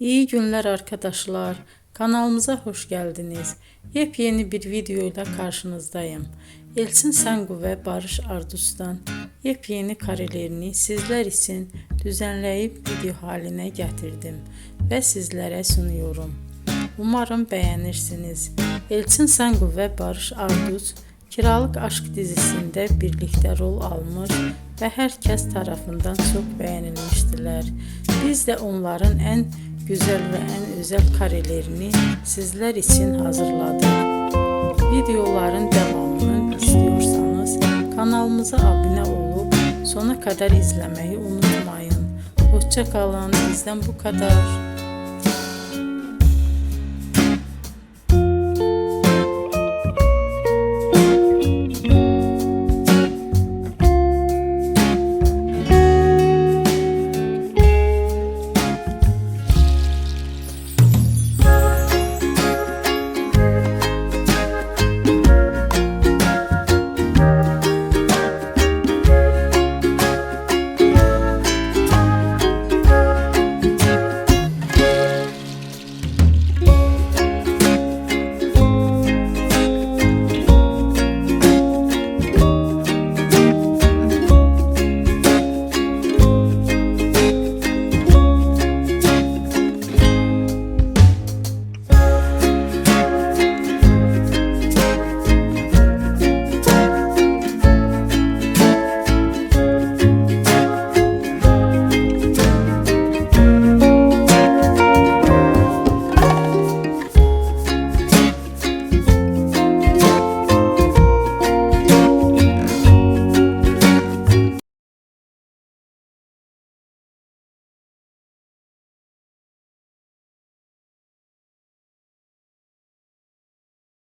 İyi günler arkadaşlar. Kanalımıza hoş geldiniz. Yepyeni bir video ile karşınızdayım. Elçin Sangu ve Barış Ardus'tan yepyeni karelerini sizler için düzenleyip video haline getirdim ve sizlere sunuyorum. Umarım beğenirsiniz. Elçin Sangu ve Barış Ardus Kiralık Aşk dizisinde birlikte rol almış ve herkes tarafından çok beğenilmiştiler. Biz de onların en güzel ve en özel karelerini sizler için hazırladık. Videoların devamını istiyorsanız kanalımıza abone olup sona kadar izlemeyi unutmayın. Hoşça kalın. Bizden bu kadar.